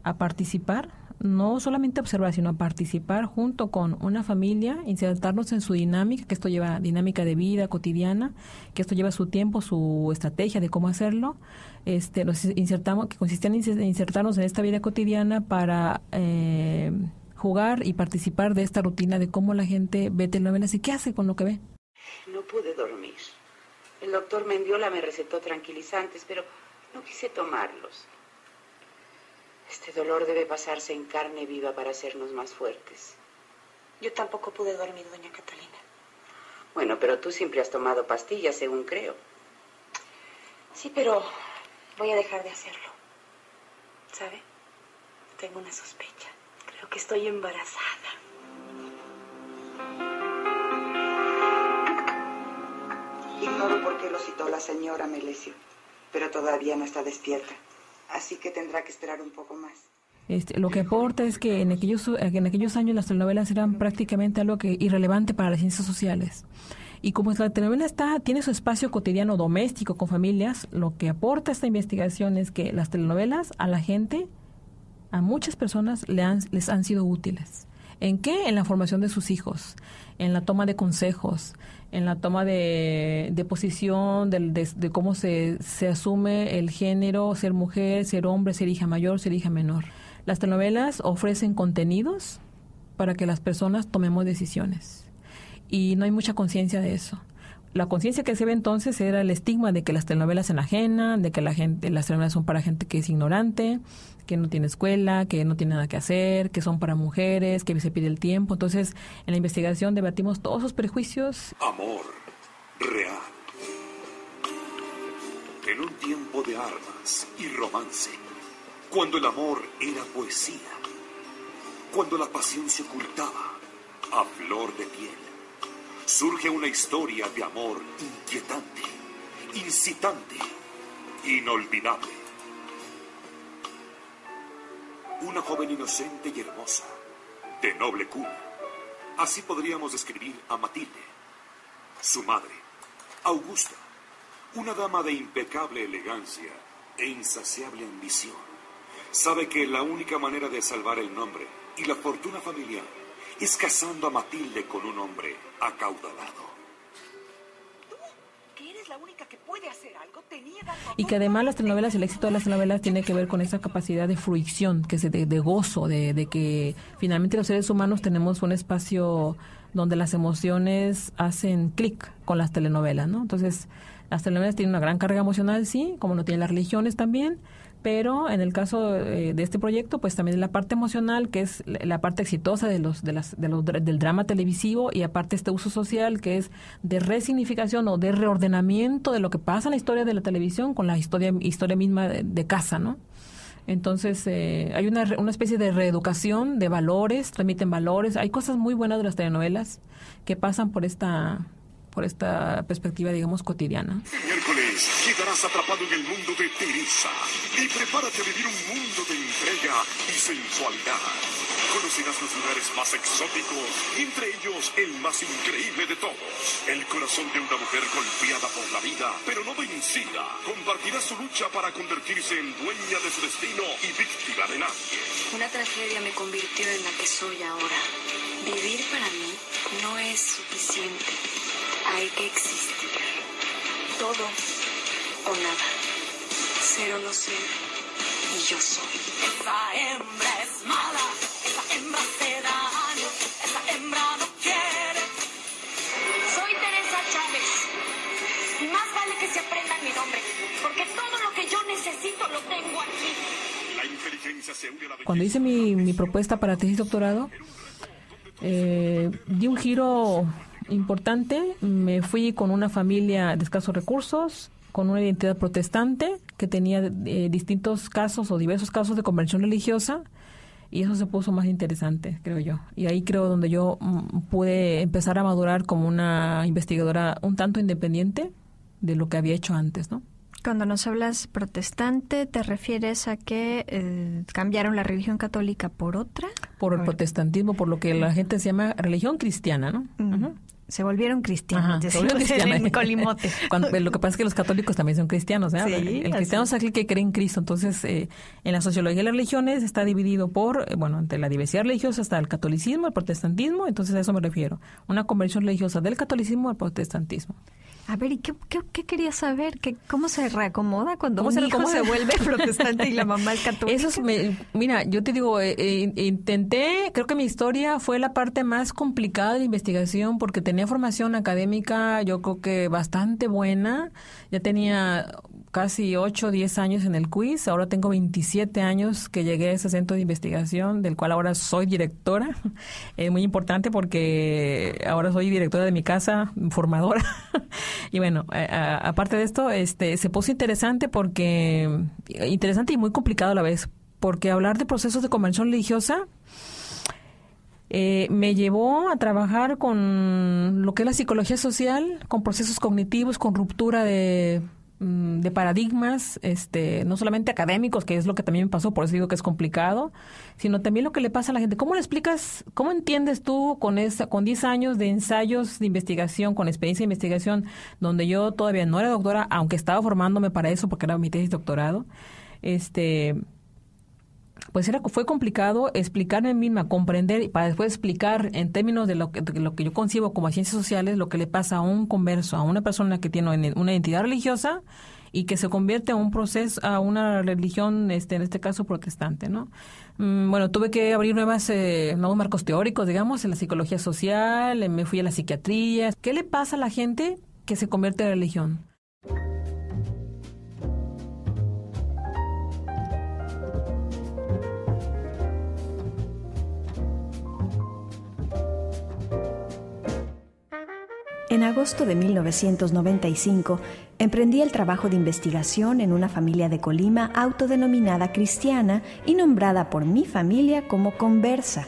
a participar, no solamente a observar, sino a participar junto con una familia, insertarnos en su dinámica, que esto lleva dinámica de vida cotidiana, que esto lleva su tiempo, su estrategia de cómo hacerlo. Nos insertamos, que consistía en insertarnos en esta vida cotidiana para jugar y participar de esta rutina de cómo la gente ve telenovelas y qué hace con lo que ve. No pude dormir. El doctor Mendiola me recetó tranquilizantes, pero no quise tomarlos. Este dolor debe pasarse en carne viva para hacernos más fuertes. Yo tampoco pude dormir, doña Catalina. Bueno, pero tú siempre has tomado pastillas, según creo. Sí, pero voy a dejar de hacerlo. ¿Sabe? Tengo una sospecha. Creo que estoy embarazada. Ignoro por qué lo citó la señora Melesio, pero todavía no está despierta, así que tendrá que esperar un poco más. Lo que aporta es que en aquellos años las telenovelas eran prácticamente algo irrelevante para las ciencias sociales. Y como la telenovela tiene su espacio cotidiano doméstico con familias, lo que aporta esta investigación es que las telenovelas a la gente, a muchas personas les han sido útiles. ¿En qué? En la formación de sus hijos, en la toma de consejos, en la toma de posición, de cómo se asume el género, ser mujer, ser hombre, ser hija mayor, ser hija menor. Las telenovelas ofrecen contenidos para que las personas tomemos decisiones. Y no hay mucha conciencia de eso. La conciencia que se ve entonces era el estigma de que las telenovelas se enajenan, de que las telenovelas son para gente que es ignorante, que no tiene escuela, que no tiene nada que hacer, que son para mujeres, que se pide el tiempo. Entonces, en la investigación debatimos todos esos prejuicios. Amor real. En un tiempo de armas y romance, cuando el amor era poesía, cuando la pasión se ocultaba a flor de piel, surge una historia de amor inquietante, incitante, inolvidable. Una joven inocente y hermosa, de noble cuna. Así podríamos describir a Matilde. Su madre, Augusta, una dama de impecable elegancia e insaciable ambición, sabe que la única manera de salvar el nombre y la fortuna familiar es casando a Matilde con un hombre acaudalado. Y que además las telenovelas, el éxito de las telenovelas tiene que ver con esa capacidad de fruición, que es de gozo, de que finalmente los seres humanos tenemos un espacio donde las emociones hacen clic con las telenovelas, ¿no? Entonces, las telenovelas tienen una gran carga emocional, sí, como lo tienen las religiones también, pero en el caso de este proyecto, pues también la parte emocional, que es la parte exitosa del drama televisivo, y aparte este uso social, que es de resignificación o de reordenamiento de lo que pasa en la historia de la televisión con la historia misma de casa, ¿no? Entonces, hay una especie de reeducación de valores, transmiten valores. Hay cosas muy buenas de las telenovelas que pasan por esta perspectiva, digamos, cotidiana. Miércoles quedarás atrapado en el mundo de Teresa y prepárate a vivir un mundo de entrega y sensualidad. Conocerás los lugares más exóticos y entre ellos el más increíble de todos, el corazón de una mujer golpeada por la vida, pero no vencida. Compartirá su lucha para convertirse en dueña de su destino y víctima de nadie. Una tragedia me convirtió en la que soy ahora. Vivir para mí no es suficiente. Hay que existir. Todo o nada. Ser o no ser. Y yo soy. Esa hembra es mala. Esa hembra hace daño. Esa hembra no quiere. Soy Teresa Chávez. Y más vale que se aprendan mi nombre. Porque todo lo que yo necesito lo tengo aquí. La inteligencia se une a la... Cuando hice mi propuesta para tesis doctorado, di un giro importante. Me fui con una familia de escasos recursos, con una identidad protestante que tenía distintos casos o diversos casos de conversión religiosa, y eso se puso más interesante, creo yo. Y ahí creo donde yo pude empezar a madurar como una investigadora un tanto independiente de lo que había hecho antes, ¿no? Cuando nos hablas protestante, ¿te refieres a que cambiaron la religión católica por otra? Por el protestantismo, por lo que la gente se llama religión cristiana, ¿no? Uh-huh. Se volvieron cristianos. Ajá, se volvieron cristianos. En Colimote. Lo que pasa es que los católicos también son cristianos, ¿eh? Sí, el cristiano es aquel que cree en Cristo. Entonces, en la sociología de las religiones está dividido por, entre la diversidad religiosa está el catolicismo, el protestantismo. Entonces, a eso me refiero. Una conversión religiosa del catolicismo al protestantismo. A ver, ¿y qué querías saber? ¿Cómo se reacomoda cuando un hijo se vuelve protestante y la mamá es católica? Eso mira, yo te digo, intenté, creo que mi historia fue la parte más complicada de la investigación porque tenía formación académica, yo creo que bastante buena, ya tenía casi 8 o 10 años en el quiz. Ahora tengo 27 años que llegué a ese centro de investigación, del cual ahora soy directora. Es muy importante porque ahora soy directora de mi casa, formadora. Y bueno, aparte de esto, se puso interesante y muy complicado a la vez, porque hablar de procesos de conversión religiosa me llevó a trabajar con lo que es la psicología social, con procesos cognitivos, con ruptura de paradigmas, no solamente académicos, que es lo que también me pasó, por eso digo que es complicado, sino también lo que le pasa a la gente. ¿Cómo le explicas, cómo entiendes tú con 10 años de ensayos de investigación, con experiencia de investigación, donde yo todavía no era doctora, aunque estaba formándome para eso porque era mi tesis de doctorado, pues fue complicado explicarme a mí misma, comprender y para después explicar en términos de lo que yo concibo como ciencias sociales, lo que le pasa a un converso, a una persona que tiene una identidad religiosa y que se convierte a un proceso, a una religión, en este caso protestante, ¿no? Bueno, tuve que abrir nuevos marcos teóricos, digamos, en la psicología social, me fui a la psiquiatría. ¿Qué le pasa a la gente que se convierte en religión? En agosto de 1995, emprendí el trabajo de investigación en una familia de Colima autodenominada cristiana y nombrada por mi familia como conversa.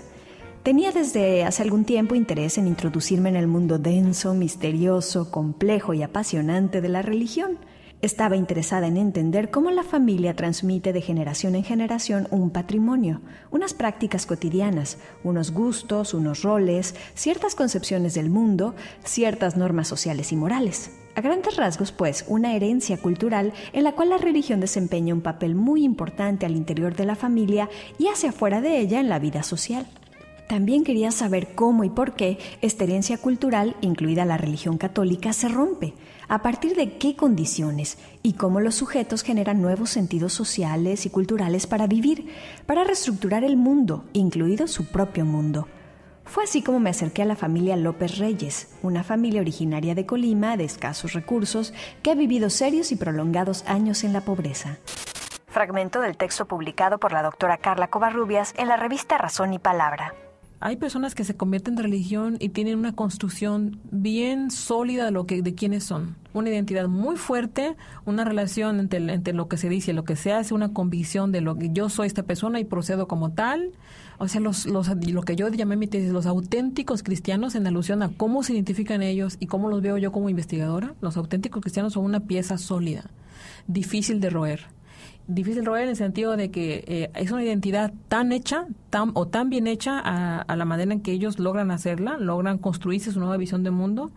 Tenía desde hace algún tiempo interés en introducirme en el mundo denso, misterioso, complejo y apasionante de la religión. Estaba interesada en entender cómo la familia transmite de generación en generación un patrimonio, unas prácticas cotidianas, unos gustos, unos roles, ciertas concepciones del mundo, ciertas normas sociales y morales. A grandes rasgos, pues, una herencia cultural en la cual la religión desempeña un papel muy importante al interior de la familia y hacia afuera de ella en la vida social. También quería saber cómo y por qué esta herencia cultural, incluida la religión católica, se rompe, a partir de qué condiciones y cómo los sujetos generan nuevos sentidos sociales y culturales para vivir, para reestructurar el mundo, incluido su propio mundo. Fue así como me acerqué a la familia López Reyes, una familia originaria de Colima, de escasos recursos, que ha vivido serios y prolongados años en la pobreza. Fragmento del texto publicado por la doctora Carla Covarrubias en la revista Razón y Palabra. Hay personas que se convierten en religión y tienen una construcción bien sólida de quiénes son. Una identidad muy fuerte, una relación entre lo que se dice y lo que se hace, una convicción de lo que yo soy esta persona y procedo como tal. O sea, lo que yo llamé mi tesis, los auténticos cristianos, en alusión a cómo se identifican ellos y cómo los veo yo como investigadora. Los auténticos cristianos son una pieza sólida, difícil de roer. Difícil roer en el sentido de que es una identidad tan hecha, tan bien hecha a la manera en que ellos logran hacerla, logran construirse su nueva visión de mundo.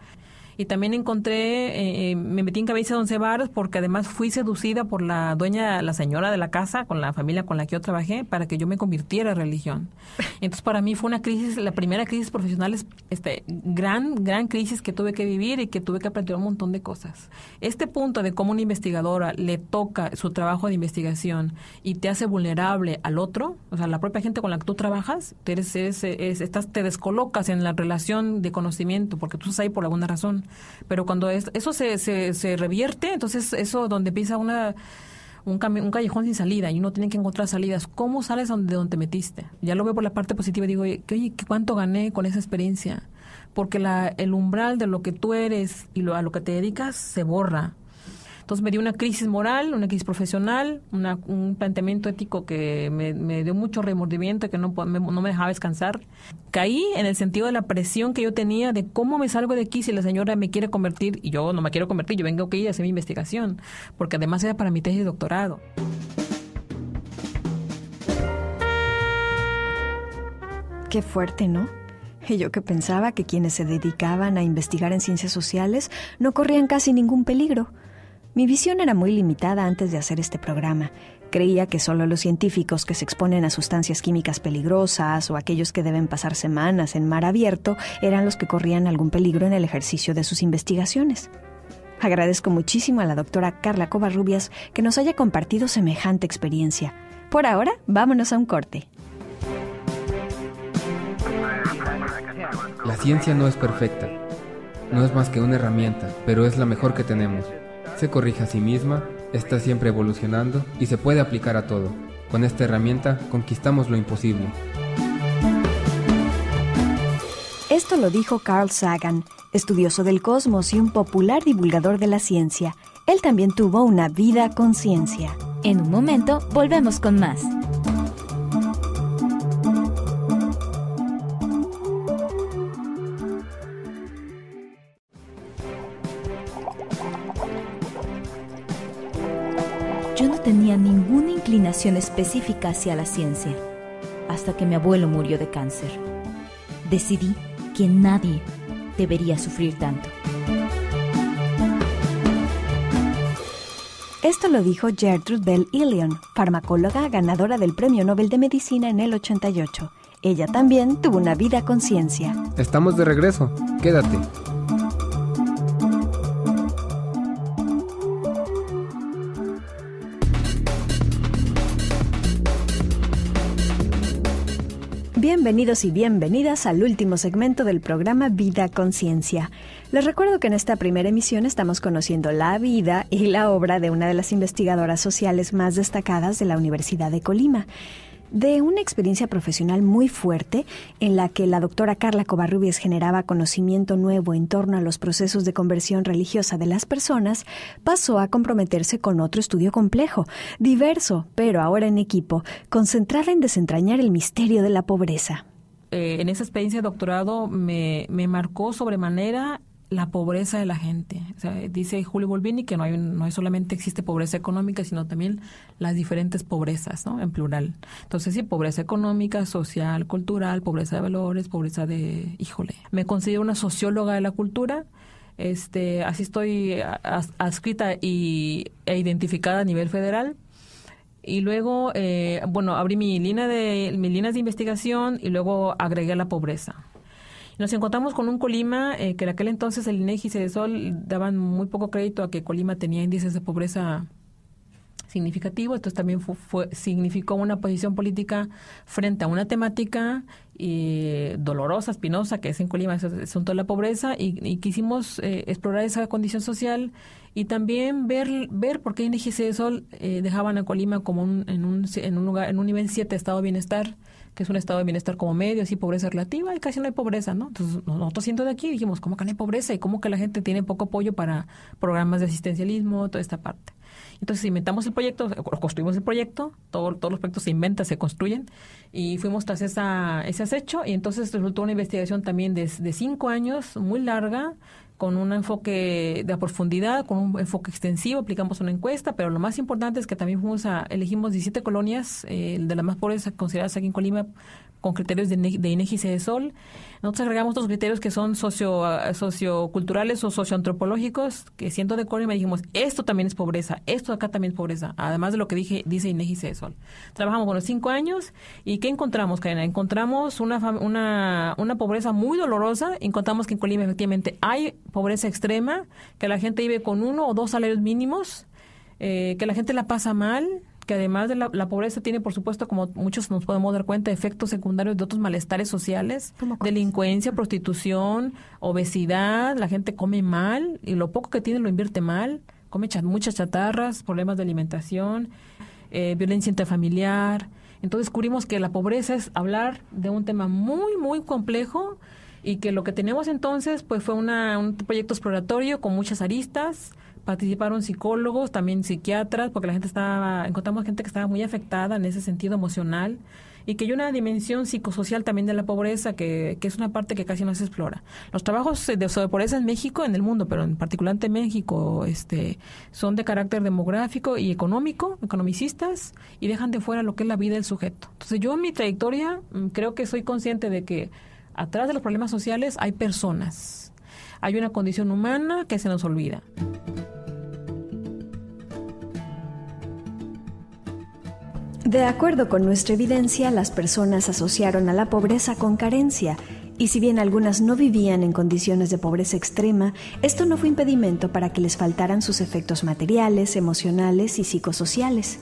Y también encontré, me metí en cabeza de 11 varas porque además fui seducida por la dueña, la señora de la casa, con la familia con la que yo trabajé, para que yo me convirtiera en religión. Entonces para mí fue una crisis, la primera crisis profesional, gran crisis que tuve que vivir y que tuve que aprender un montón de cosas. Este punto de cómo una investigadora le toca su trabajo de investigación y te hace vulnerable al otro, o sea, la propia gente con la que tú trabajas, te descolocas en la relación de conocimiento porque tú estás ahí por alguna razón. Pero cuando eso se revierte, entonces eso donde empieza un callejón sin salida y uno tiene que encontrar salidas. ¿Cómo sales de donde te metiste? Ya lo veo por la parte positiva y digo, oye, ¿cuánto gané con esa experiencia? Porque el umbral de lo que tú eres y a lo que te dedicas se borra. Entonces me dio una crisis moral, una crisis profesional, un planteamiento ético que me dio mucho remordimiento y que no me dejaba descansar. Caí en el sentido de la presión que yo tenía de cómo me salgo de aquí si la señora me quiere convertir y yo no me quiero convertir, yo vengo aquí a hacer mi investigación, porque además era para mi tesis de doctorado. Qué fuerte, ¿no? Y yo que pensaba que quienes se dedicaban a investigar en ciencias sociales no corrían casi ningún peligro. Mi visión era muy limitada antes de hacer este programa. Creía que solo los científicos que se exponen a sustancias químicas peligrosas o aquellos que deben pasar semanas en mar abierto eran los que corrían algún peligro en el ejercicio de sus investigaciones. Agradezco muchísimo a la doctora Carla Covarrubias que nos haya compartido semejante experiencia. Por ahora, vámonos a un corte. La ciencia no es perfecta. No es más que una herramienta, pero es la mejor que tenemos. Se corrige a sí misma, está siempre evolucionando y se puede aplicar a todo. Con esta herramienta conquistamos lo imposible. Esto lo dijo Carl Sagan, estudioso del cosmos y un popular divulgador de la ciencia. Él también tuvo una vida con ciencia. En un momento, volvemos con más. Yo no tenía ninguna inclinación específica hacia la ciencia, hasta que mi abuelo murió de cáncer. Decidí que nadie debería sufrir tanto. Esto lo dijo Gertrude Bell Ilion, farmacóloga ganadora del Premio Nobel de Medicina en el 88. Ella también tuvo una vida con ciencia. Estamos de regreso. Quédate. Bienvenidos y bienvenidas al último segmento del programa Vida con Ciencia. Les recuerdo que en esta primera emisión estamos conociendo la vida y la obra de una de las investigadoras sociales más destacadas de la Universidad de Colima. De una experiencia profesional muy fuerte en la que la doctora Carla Covarrubias generaba conocimiento nuevo en torno a los procesos de conversión religiosa de las personas, pasó a comprometerse con otro estudio complejo, diverso, pero ahora en equipo, concentrada en desentrañar el misterio de la pobreza. En esa experiencia de doctorado me marcó sobremanera la pobreza de la gente. O sea, dice Julio Bolvini que no solamente existe pobreza económica, sino también las diferentes pobrezas, ¿no? En plural. Entonces, sí, pobreza económica, social, cultural, pobreza de valores, pobreza de... me considero una socióloga de la cultura. Así estoy adscrita e identificada a nivel federal. Y luego, abrí mis líneas de investigación y luego agregué la pobreza. Nos encontramos con un Colima que en aquel entonces el INEGI y Cedesol daban muy poco crédito a que Colima tenía índices de pobreza significativos. Entonces también significó una posición política frente a una temática dolorosa, espinosa, que es en Colima, es el asunto de la pobreza, y quisimos explorar esa condición social y también ver por qué INEGI y Cedesol dejaban a Colima como en un nivel 7 de estado de bienestar, que es un estado de bienestar como medio, así pobreza relativa, y casi no hay pobreza, ¿no? Entonces, nosotros siendo de aquí dijimos, ¿cómo que no hay pobreza? Y cómo que la gente tiene poco apoyo para programas de asistencialismo, toda esta parte. Entonces inventamos el proyecto, construimos el proyecto, todos los proyectos se inventan, se construyen, y fuimos tras ese acecho, y entonces resultó una investigación también de 5 años, muy larga, con un enfoque de profundidad, con un enfoque extensivo, aplicamos una encuesta, pero lo más importante es que también elegimos 17 colonias de las más pobres consideradas aquí en Colima, con criterios de INEGI y Cedesol. Nosotros agregamos otros criterios que son socioculturales o socioantropológicos, que siendo de Colima dijimos, esto también es pobreza, esto acá también es pobreza, además de lo que dice INEGI y Cedesol. Trabajamos con los 5 años, y ¿qué encontramos, Karina? Encontramos una pobreza muy dolorosa. Encontramos que en Colima efectivamente hay pobreza extrema, que la gente vive con 1 o 2 salarios mínimos, que la gente la pasa mal, que además de la pobreza tiene, por supuesto, como muchos nos podemos dar cuenta, efectos secundarios de otros malestares sociales, delincuencia, prostitución, obesidad, la gente come mal y lo poco que tiene lo invierte mal, come muchas chatarras, problemas de alimentación, violencia intrafamiliar. Entonces descubrimos que la pobreza es hablar de un tema muy, muy complejo, y que lo que tenemos entonces pues fue un proyecto exploratorio con muchas aristas. Participaron psicólogos, también psiquiatras, porque encontramos gente que estaba muy afectada en ese sentido emocional, y que hay una dimensión psicosocial también de la pobreza que es una parte que casi no se explora. Los trabajos sobre pobreza en México, en el mundo, pero en particular en México, son de carácter demográfico y económico, economicistas, y dejan de fuera lo que es la vida del sujeto. Entonces yo en mi trayectoria creo que soy consciente de que atrás de los problemas sociales hay personas, hay una condición humana que se nos olvida. De acuerdo con nuestra evidencia, las personas asociaron a la pobreza con carencia, y si bien algunas no vivían en condiciones de pobreza extrema, esto no fue impedimento para que les faltaran sus efectos materiales, emocionales y psicosociales.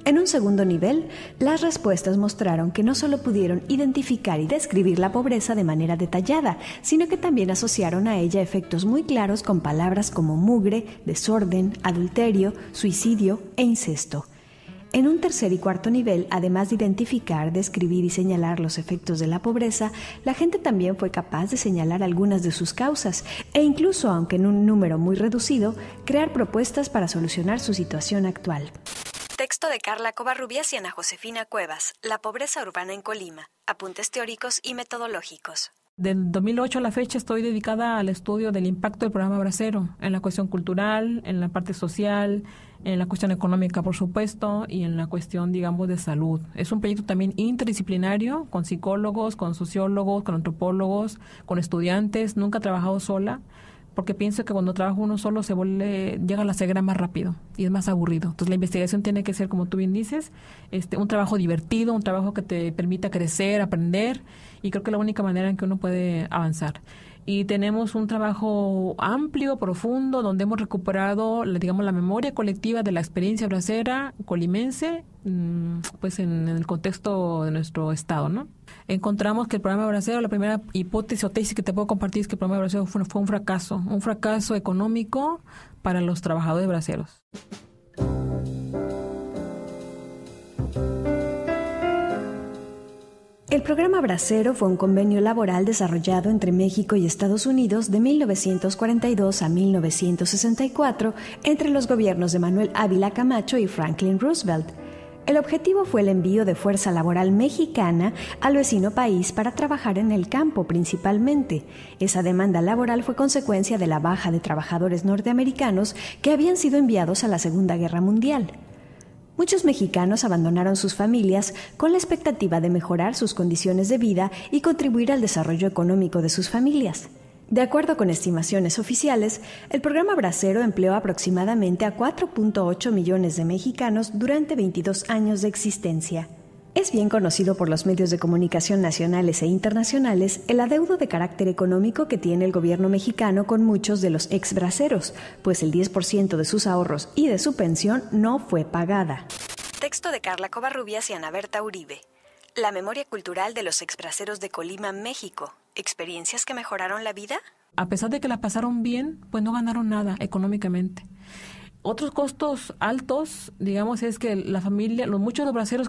En un segundo nivel, las respuestas mostraron que no solo pudieron identificar y describir la pobreza de manera detallada, sino que también asociaron a ella efectos muy claros con palabras como mugre, desorden, adulterio, suicidio e incesto. En un tercer y cuarto nivel, además de identificar, describir y señalar los efectos de la pobreza, la gente también fue capaz de señalar algunas de sus causas e incluso, aunque en un número muy reducido, crear propuestas para solucionar su situación actual. Texto de Carla Covarrubias y Ana Josefina Cuevas. La pobreza urbana en Colima. Apuntes teóricos y metodológicos. Del 2008 a la fecha estoy dedicada al estudio del impacto del programa Bracero en la cuestión cultural, en la parte social, en la cuestión económica, por supuesto, y en la cuestión, digamos, de salud. Es un proyecto también interdisciplinario, con psicólogos, con sociólogos, con antropólogos, con estudiantes. Nunca he trabajado sola, porque pienso que cuando trabaja uno solo llega a la ceguera más rápido y es más aburrido. Entonces la investigación tiene que ser, como tú bien dices, un trabajo divertido, un trabajo que te permita crecer, aprender, y creo que es la única manera en que uno puede avanzar. Y tenemos un trabajo amplio, profundo, donde hemos recuperado, digamos, la memoria colectiva de la experiencia bracera colimense, pues en el contexto de nuestro estado, ¿no? Encontramos que el programa Bracero, la primera hipótesis o tesis que te puedo compartir es que el programa Bracero fue un fracaso económico para los trabajadores braceros. El programa Bracero fue un convenio laboral desarrollado entre México y Estados Unidos de 1942 a 1964 entre los gobiernos de Manuel Ávila Camacho y Franklin Roosevelt. El objetivo fue el envío de fuerza laboral mexicana al vecino país para trabajar en el campo principalmente. Esa demanda laboral fue consecuencia de la baja de trabajadores norteamericanos que habían sido enviados a la Segunda Guerra Mundial. Muchos mexicanos abandonaron sus familias con la expectativa de mejorar sus condiciones de vida y contribuir al desarrollo económico de sus familias. De acuerdo con estimaciones oficiales, el programa Bracero empleó aproximadamente a 4.8 millones de mexicanos durante 22 años de existencia. Es bien conocido por los medios de comunicación nacionales e internacionales el adeudo de carácter económico que tiene el gobierno mexicano con muchos de los ex-braceros, pues el 10% de sus ahorros y de su pensión no fue pagada. Texto de Carla Covarrubias y Ana Berta Uribe. La memoria cultural de los ex-braceros de Colima, México. ¿Experiencias que mejoraron la vida? A pesar de que la pasaron bien, pues no ganaron nada económicamente. Otros costos altos, digamos, es que la familia, muchos de los braceros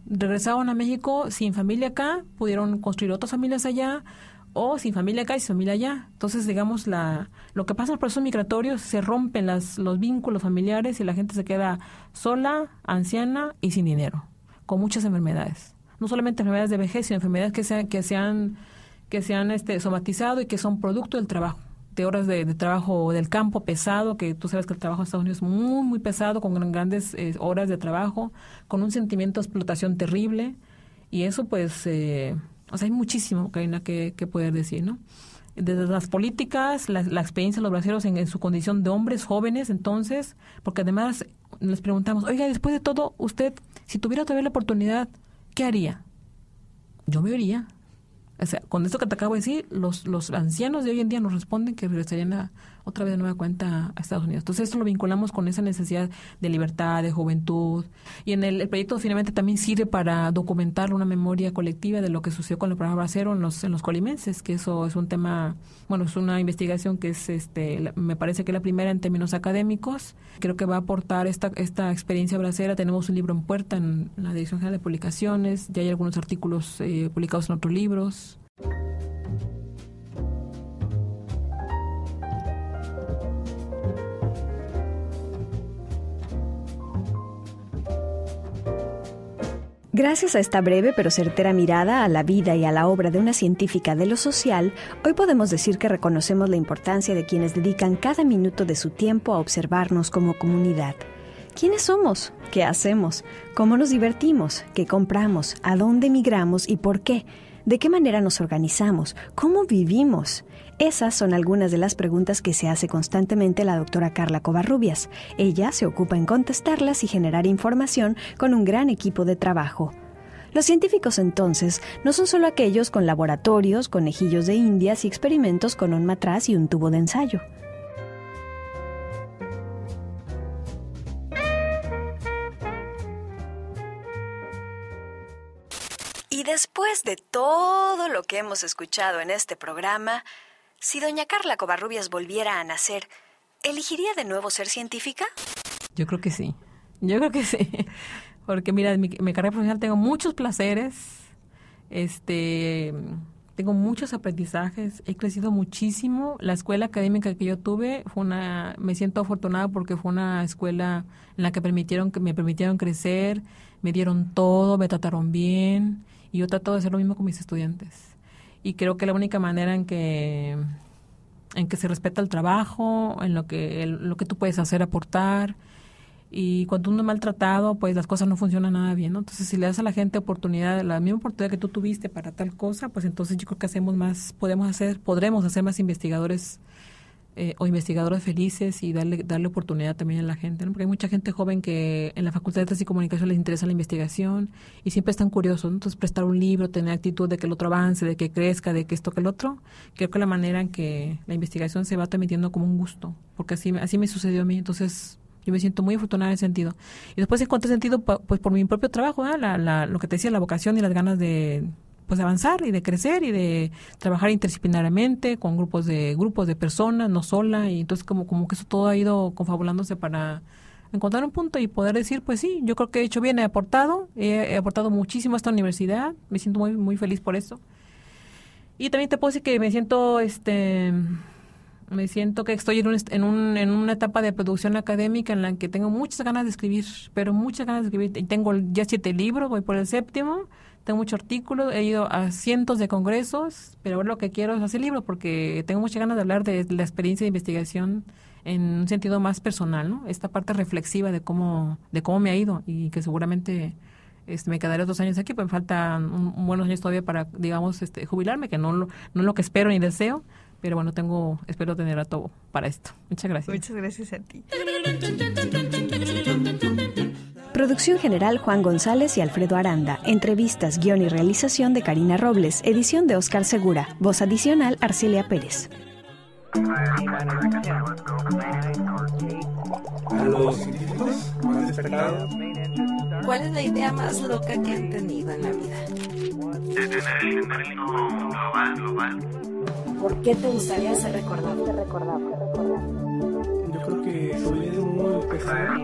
regresaron a México sin familia acá, pudieron construir otras familias allá, o sin familia acá y sin familia allá. Entonces, digamos, lo que pasa en los procesos migratorios, se rompen los vínculos familiares y la gente se queda sola, anciana y sin dinero, con muchas enfermedades. No solamente enfermedades de vejez, sino enfermedades que se han somatizado y que son producto del trabajo. De horas de trabajo del campo pesado, que tú sabes que el trabajo en Estados Unidos es muy, muy pesado, con grandes horas de trabajo, con un sentimiento de explotación terrible, y eso pues, hay muchísimo, Karina, que poder decir, ¿no? Desde las políticas, la experiencia de los braceros en su condición de hombres jóvenes, entonces, porque además les preguntamos, oiga, después de todo, usted, si tuviera todavía la oportunidad, ¿qué haría? Yo me iría. O sea, con esto que te acabo de decir, los ancianos de hoy en día nos responden que regresarían otra vez de nueva cuenta a Estados Unidos. Entonces, esto lo vinculamos con esa necesidad de libertad, de juventud. Y en el proyecto finalmente también sirve para documentar una memoria colectiva de lo que sucedió con el programa Bracero en los colimenses, que eso es un tema, es una investigación que es, me parece que es la primera en términos académicos. Creo que va a aportar esta experiencia bracera. Tenemos un libro en puerta en la Dirección General de Publicaciones, ya hay algunos artículos publicados en otros libros. Gracias a esta breve pero certera mirada a la vida y a la obra de una científica de lo social, hoy podemos decir que reconocemos la importancia de quienes dedican cada minuto de su tiempo a observarnos como comunidad. ¿Quiénes somos? ¿Qué hacemos? ¿Cómo nos divertimos? ¿Qué compramos? ¿A dónde migramos y por qué? ¿De qué manera nos organizamos? ¿Cómo vivimos? Esas son algunas de las preguntas que se hace constantemente la doctora Carla Covarrubias. Ella se ocupa en contestarlas y generar información con un gran equipo de trabajo. Los científicos entonces no son solo aquellos con laboratorios, conejillos de indias y experimentos con un matraz y un tubo de ensayo. Y después de todo lo que hemos escuchado en este programa, si doña Carla Covarrubias volviera a nacer, ¿elegiría de nuevo ser científica? Yo creo que sí. Porque mira, en mi carrera profesional tengo muchos placeres, tengo muchos aprendizajes, he crecido muchísimo. La escuela académica que yo tuve me siento afortunada porque fue una escuela en la que me permitieron crecer, me dieron todo, me trataron bien, y yo trato de hacer lo mismo con mis estudiantes. Y creo que la única manera en que se respeta el trabajo, en lo que tú puedes hacer, aportar. Y cuando uno es maltratado, pues las cosas no funcionan nada bien, ¿no? Entonces, si le das a la gente oportunidad, la misma oportunidad que tú tuviste para tal cosa, pues entonces yo creo que podremos hacer más investigadores o investigadoras felices y darle oportunidad también a la gente, ¿no? Porque hay mucha gente joven que en la Facultad de Letras y Comunicación les interesa la investigación y siempre están curiosos, ¿no? Entonces, prestar un libro, tener actitud de que el otro avance, de que crezca, de que esto, que el otro, creo que la manera en que la investigación se va transmitiendo como un gusto, porque así me sucedió a mí. Entonces, yo me siento muy afortunada en ese sentido. Y después encontré sentido pues por mi propio trabajo, lo que te decía, la vocación y las ganas de avanzar y de crecer y de trabajar interdisciplinariamente con grupos de personas, no sola. Y entonces como que eso todo ha ido confabulándose para encontrar un punto y poder decir, pues sí, yo creo que he hecho bien, he aportado muchísimo a esta universidad. Me siento muy, muy feliz por eso. Y también te puedo decir que me siento que estoy en una etapa de producción académica en la que tengo muchas ganas de escribir, pero muchas ganas de escribir. Y tengo ya 7 libros, voy por el 7º, tengo muchos artículos, he ido a cientos de congresos, pero ahora lo que quiero es hacer libros porque tengo muchas ganas de hablar de la experiencia de investigación en un sentido más personal, ¿no? Esta parte reflexiva de cómo me ha ido y que seguramente me quedaré 2 años aquí, pues me faltan buenos años todavía para, digamos, jubilarme, que no lo que espero ni deseo. Pero bueno, espero tener a todo para esto. Muchas gracias. Muchas gracias a ti. Producción general Juan González y Alfredo Aranda. Entrevistas, guión y realización de Karina Robles. Edición de Oscar Segura. Voz adicional Arcelia Pérez. A los científicos más despertados. ¿Cuál es la idea más loca que han tenido en la vida? De tener el genérico global. ¿Por qué te gustaría ser recordado? Yo creo que soy muy pesado.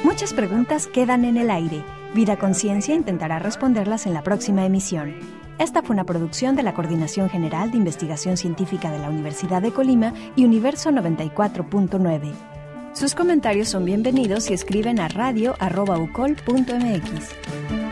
Muchas preguntas quedan en el aire. Vida Conciencia intentará responderlas en la próxima emisión. Esta fue una producción de la Coordinación General de Investigación Científica de la Universidad de Colima y Universo 94.9. Sus comentarios son bienvenidos si escriben a radio@ucol.mx.